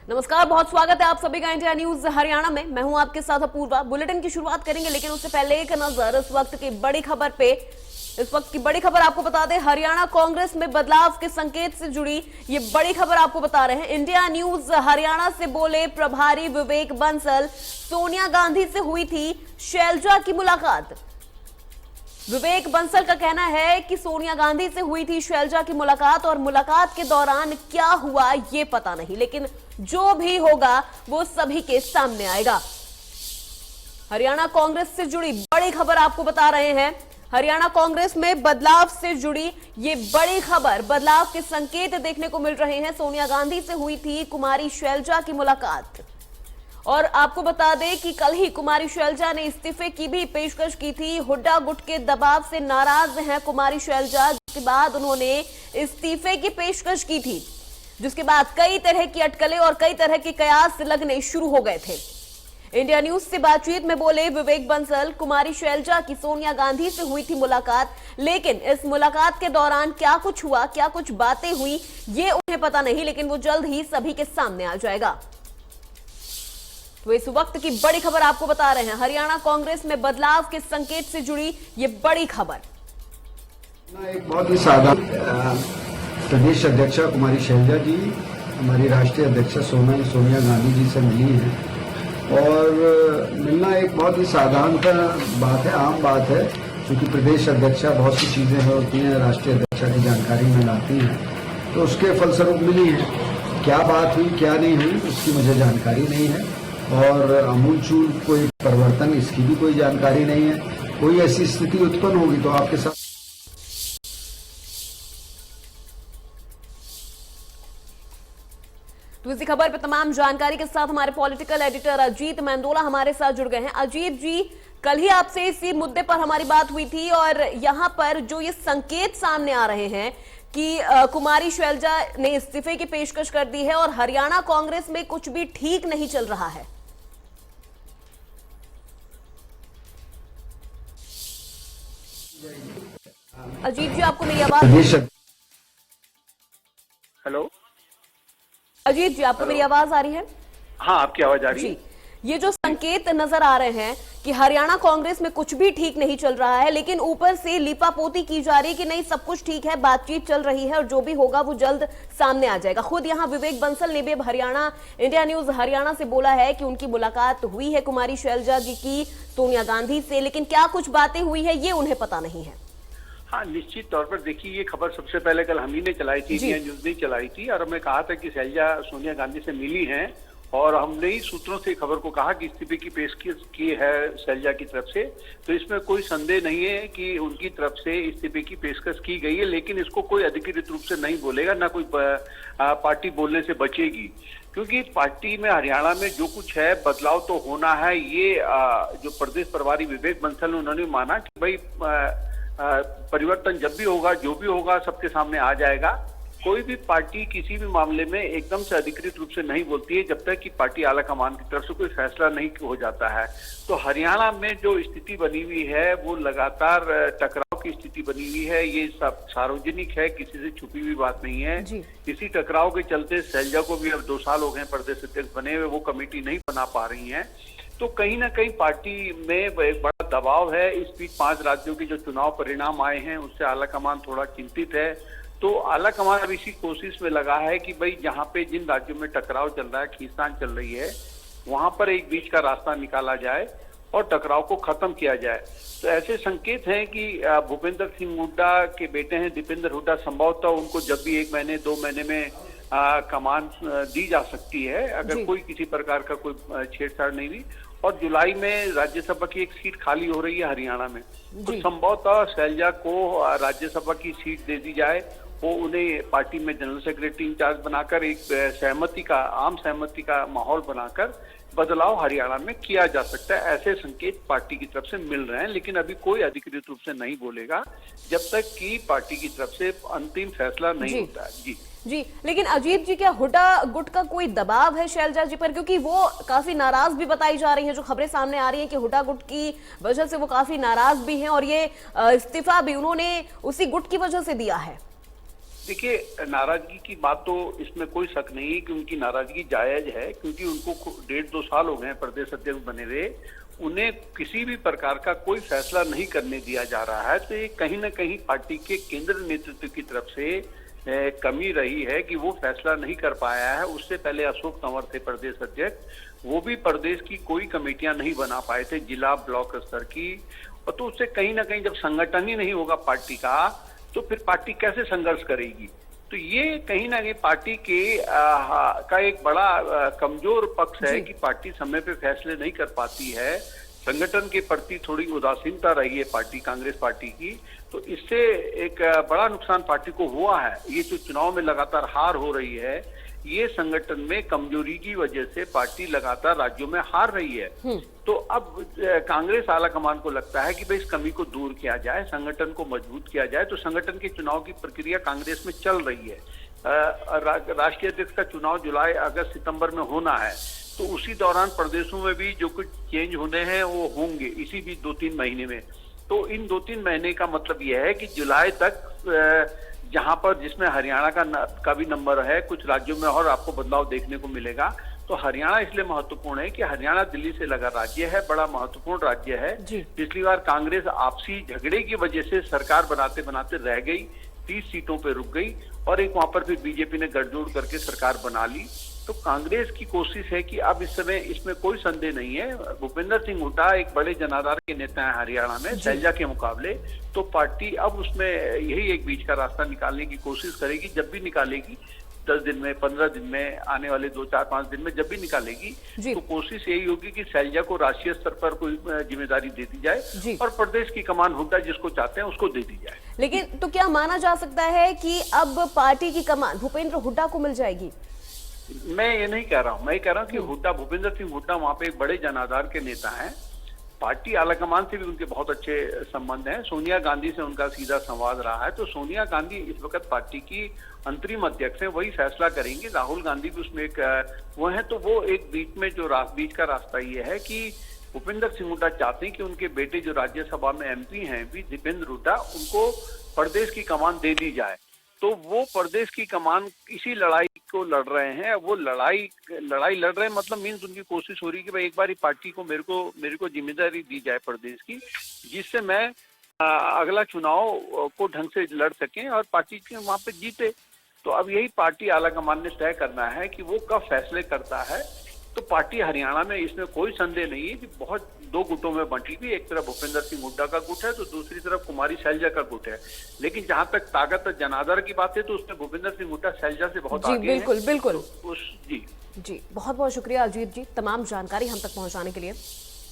नमस्कार, बहुत स्वागत है आप सभी का इंडिया न्यूज हरियाणा में। मैं हूं आपके साथ अपूर्वा। बुलेटिन की शुरुआत करेंगे, लेकिन उससे पहले एक नजर इस वक्त की बड़ी खबर पे। इस वक्त की बड़ी खबर आपको बता दें, हरियाणा कांग्रेस में बदलाव के संकेत से जुड़ी ये बड़ी खबर आपको बता रहे हैं। इंडिया न्यूज हरियाणा से बोले प्रभारी विवेक बंसल, सोनिया गांधी से हुई थी शैलजा की मुलाकात। विवेक बंसल का कहना है कि सोनिया गांधी से हुई थी शैलजा की मुलाकात और मुलाकात के दौरान क्या हुआ ये पता नहीं, लेकिन जो भी होगा वो सभी के सामने आएगा। हरियाणा कांग्रेस से जुड़ी बड़ी खबर आपको बता रहे हैं। हरियाणा कांग्रेस में बदलाव से जुड़ी ये बड़ी खबर, बदलाव के संकेत देखने को मिल रहे हैं। सोनिया गांधी से हुई थी कुमारी शैलजा की मुलाकात और आपको बता दें कि कल ही कुमारी शैलजा ने इस्तीफे की भी पेशकश की थी। हुड्डा गुट के दबाव से नाराज हैं कुमारी शैलजा, जिसके बाद उन्होंने इस्तीफे की पेशकश की थी, जिसके बाद कई तरह की अटकलें और कई तरह के कयास लगने शुरू हो गए थे। इंडिया न्यूज से बातचीत में बोले विवेक बंसल, कुमारी शैलजा की सोनिया गांधी से हुई थी मुलाकात, लेकिन इस मुलाकात के दौरान क्या कुछ हुआ, क्या कुछ बातें हुई ये उन्हें पता नहीं, लेकिन वो जल्द ही सभी के सामने आ जाएगा। तो इस वक्त की बड़ी खबर आपको बता रहे हैं, हरियाणा कांग्रेस में बदलाव के संकेत से जुड़ी ये बड़ी खबर। एक बहुत ही साधारण प्रदेश अध्यक्षा कुमारी शैलजा जी हमारी राष्ट्रीय अध्यक्षा सोनिया गांधी जी से मिली हैं और मिलना एक बहुत ही साधारण बात है, आम बात है, क्योंकि प्रदेश अध्यक्षा बहुत सी चीजें होती हैं राष्ट्रीय अध्यक्षा की जानकारी में लाती हैं, तो उसके फलस्वरूप मिली है। क्या बात हुई क्या नहीं हुई उसकी मुझे जानकारी नहीं है और अमूलचूल कोई परिवर्तन इसकी भी कोई जानकारी नहीं है। कोई ऐसी स्थिति उत्पन्न होगी तो आपके साथ। तो इसी खबर पर तमाम जानकारी के साथ हमारे पॉलिटिकल एडिटर अजीत मेंदोला हमारे साथ जुड़ गए हैं। अजीत जी, कल ही आपसे इसी मुद्दे पर हमारी बात हुई थी और यहां पर जो ये संकेत सामने आ रहे हैं कि कुमारी शैलजा ने इस्तीफे की पेशकश कर दी है और हरियाणा कांग्रेस में कुछ भी ठीक नहीं चल रहा है। अजीत जी, आपको मेरी आवाज? हेलो अजीत जी, आपको मेरी आवाज आ रही है? हाँ, आपकी आवाज आ रही है। ये जो संकेत नजर आ रहे हैं कि हरियाणा कांग्रेस में कुछ भी ठीक नहीं चल रहा है, लेकिन ऊपर से लीपापोती की जा रही है कि नहीं सब कुछ ठीक है, बातचीत चल रही है और जो भी होगा वो जल्द सामने आ जाएगा। खुद यहाँ विवेक बंसल ने भी हरियाणा इंडिया न्यूज हरियाणा से बोला है कि उनकी मुलाकात हुई है कुमारी शैलजा जी की सोनिया गांधी से, लेकिन क्या कुछ बातें हुई है ये उन्हें पता नहीं है। हाँ, निश्चित तौर पर देखिए, ये खबर सबसे पहले कल हम ही ने चलाई थी, इंडिया न्यूज ने चलाई थी और हमने कहा था कि शैलजा सोनिया गांधी से मिली हैं और हमने ही सूत्रों से खबर को कहा कि इस्तीफे की पेशकश की है शैलजा की तरफ से। तो इसमें कोई संदेह नहीं है कि उनकी तरफ से इस्तीफे की पेशकश की गई है, लेकिन इसको कोई अधिकृत रूप से नहीं बोलेगा, ना कोई पार्टी बोलने से बचेगी, क्योंकि पार्टी में हरियाणा में जो कुछ है बदलाव तो होना है। ये जो प्रदेश प्रभारी विवेक बंसल उन्होंने माना कि भाई परिवर्तन जब भी होगा, जो भी होगा सबके सामने आ जाएगा। कोई भी पार्टी किसी भी मामले में एकदम से अधिकृत रूप से नहीं बोलती है जब तक कि पार्टी आलाकमान की तरफ से कोई फैसला नहीं हो जाता है। तो हरियाणा में जो स्थिति बनी हुई है वो लगातार टकराव की स्थिति बनी हुई है, ये सब सार्वजनिक है, किसी से छुपी हुई बात नहीं है। इसी टकराव के चलते शैलजा को भी अब 2 साल हो गए प्रदेश अध्यक्ष बने हुए, वो कमेटी नहीं बना पा रही है। तो कहीं ना कहीं पार्टी में एक बड़ा दबाव है। इस बीच 5 राज्यों के जो चुनाव परिणाम आए हैं उससे आलाकमान थोड़ा चिंतित है। तो आलाकमान अब इसी कोशिश में लगा है कि भाई जहां पे जिन राज्यों में टकराव चल रहा है, खींचतान चल रही है, वहां पर एक बीच का रास्ता निकाला जाए और टकराव को खत्म किया जाए। तो ऐसे संकेत हैं कि भूपेंद्र सिंह हुड्डा के बेटे हैं दीपेंद्र हुड्डा, संभवतः उनको जब भी 1 महीने 2 महीने में कमान दी जा सकती है अगर कोई किसी प्रकार का कोई छेड़छाड़ नहीं हुई। और जुलाई में राज्यसभा की एक सीट खाली हो रही है हरियाणा में, तो संभवतः शैलजा को राज्यसभा की सीट दे दी जाए, वो उन्हें पार्टी में जनरल सेक्रेटरी इंचार्ज बनाकर एक आम सहमति का माहौल बनाकर बदलाव हरियाणा में किया जा सकता है। ऐसे संकेत पार्टी की तरफ से मिल रहे हैं, लेकिन अभी कोई अधिकृत रूप से नहीं बोलेगा जब तक कि पार्टी की तरफ से अंतिम फैसला नहीं होता है। जी, लेकिन अजीत जी, क्या हुड्डा गुट का कोई दबाव है शैलजा जी पर? क्योंकि वो काफी नाराज भी बताई जा रही है, जो खबरें सामने आ रही है कि हुड्डा गुट की वजह से वो काफी नाराज भी हैं और ये इस्तीफा भी उन्होंने उसी गुट की वजह से दिया है। देखिए, नाराजगी की बात तो इसमें कोई शक नहीं है कि उनकी नाराजगी जायज है, क्योंकि उनको 1.5-2 साल हो गए हैं प्रदेश अध्यक्ष बने हुए, उन्हें किसी भी प्रकार का कोई फैसला नहीं करने दिया जा रहा है। तो ये कहीं ना कहीं पार्टी के केंद्र नेतृत्व की तरफ से कमी रही है कि वो फैसला नहीं कर पाया है। उससे पहले अशोक तंवर थे प्रदेश अध्यक्ष, वो भी प्रदेश की कोई कमेटियां नहीं बना पाए थे जिला ब्लॉक स्तर की। और तो उससे कहीं ना कहीं जब संगठन ही नहीं होगा पार्टी का, तो फिर पार्टी कैसे संघर्ष करेगी। तो ये कहीं ना कहीं पार्टी के का एक बड़ा कमजोर पक्ष है कि पार्टी समय पे फैसले नहीं कर पाती है। संगठन के प्रति थोड़ी उदासीनता रही है पार्टी, कांग्रेस पार्टी की। तो इससे एक बड़ा नुकसान पार्टी को हुआ है। ये जो चुनाव में लगातार हार हो रही है, ये संगठन में कमजोरी की वजह से पार्टी लगातार राज्यों में हार रही है। तो अब कांग्रेस आलाकमान को लगता है कि भाई इस कमी को दूर किया जाए, संगठन को मजबूत किया जाए। तो संगठन के चुनाव की प्रक्रिया कांग्रेस में चल रही है। राष्ट्रीय अध्यक्ष का चुनाव जुलाई, अगस्त, सितंबर में होना है। तो उसी दौरान प्रदेशों में भी जो कुछ चेंज होने हैं वो होंगे इसी भी 2-3 महीने में। तो इन 2-3 महीने का मतलब यह है कि जुलाई तक जहां पर जिसमें हरियाणा का भी नंबर है, कुछ राज्यों में और आपको बदलाव देखने को मिलेगा। तो हरियाणा इसलिए महत्वपूर्ण है कि हरियाणा दिल्ली से लगा राज्य है, बड़ा महत्वपूर्ण राज्य है। पिछली बार कांग्रेस आपसी झगड़े की वजह से सरकार बनाते बनाते रह गई, 30 सीटों पे रुक गई, और एक वहां पर फिर बीजेपी ने गठजोड़ करके सरकार बना ली। तो कांग्रेस की कोशिश है कि अब इस समय इसमें कोई संदेह नहीं है, भूपेंद्र सिंह हुड्डा एक बड़े जनाधार के नेता हैं हरियाणा में शैलजा के मुकाबले। तो पार्टी अब उसमें यही एक बीच का रास्ता निकालने की कोशिश करेगी। जब भी निकालेगी, 10 दिन में, 15 दिन में, आने वाले 2-4-5 दिन में जब भी निकालेगी, तो कोशिश यही होगी कि शैलजा को राष्ट्रीय स्तर पर कोई जिम्मेदारी दे दी जाए और प्रदेश की कमान हुड्डा जिसको चाहते हैं उसको दे दी जाए। लेकिन तो क्या माना जा सकता है कि अब पार्टी की कमान भूपेंद्र हुड्डा को मिल जाएगी? मैं ये नहीं कह रहा हूँ, मैं कह रहा हूँ कि हुड्डा, भूपेंद्र सिंह हुड्डा वहां पे एक बड़े जनाधार के नेता हैं। पार्टी आलाकमान से भी उनके बहुत अच्छे संबंध हैं। सोनिया गांधी से उनका सीधा संवाद रहा है। तो सोनिया गांधी इस वक्त पार्टी की अंतरिम अध्यक्ष हैं, वही फैसला करेंगे। राहुल गांधी भी उसमें एक वो है। तो वो एक बीच में जो बीच का रास्ता ये है कि भूपेंद्र सिंह हुड्डा चाहते हैं कि उनके बेटे जो राज्यसभा में MP हैं भी, दीपेंद्र हुड्डा, उनको प्रदेश की कमान दे दी जाए। तो वो प्रदेश की कमान इसी लड़ाई को लड़ रहे हैं। वो लड़ाई लड़ रहे हैं, मतलब मीन्स उनकी कोशिश हो रही है कि भाई एक बार ही पार्टी को मेरे को जिम्मेदारी दी जाए प्रदेश की, जिससे मैं अगला चुनाव को ढंग से लड़ सकें और पार्टी के वहां पे जीते। तो अब यही पार्टी आलाकमान ने तय करना है कि वो कब फैसले करता है। तो पार्टी हरियाणा में, इसमें कोई संदेह नहीं है कि बहुत 2 गुटों में बंटी हुई। एक तरफ भूपेंद्र सिंह हुड्डा का गुट है, तो दूसरी तरफ कुमारी शैलजा का गुट है। लेकिन जहां तक ताकत जनाधार की बात है, तो उसमें भूपेंद्र सिंह हुड्डा शैलजा से बहुत आगे हैं। बिल्कुल बिल्कुल। तो जी बहुत बहुत शुक्रिया अजीत जी, तमाम जानकारी हम तक पहुंचाने के लिए।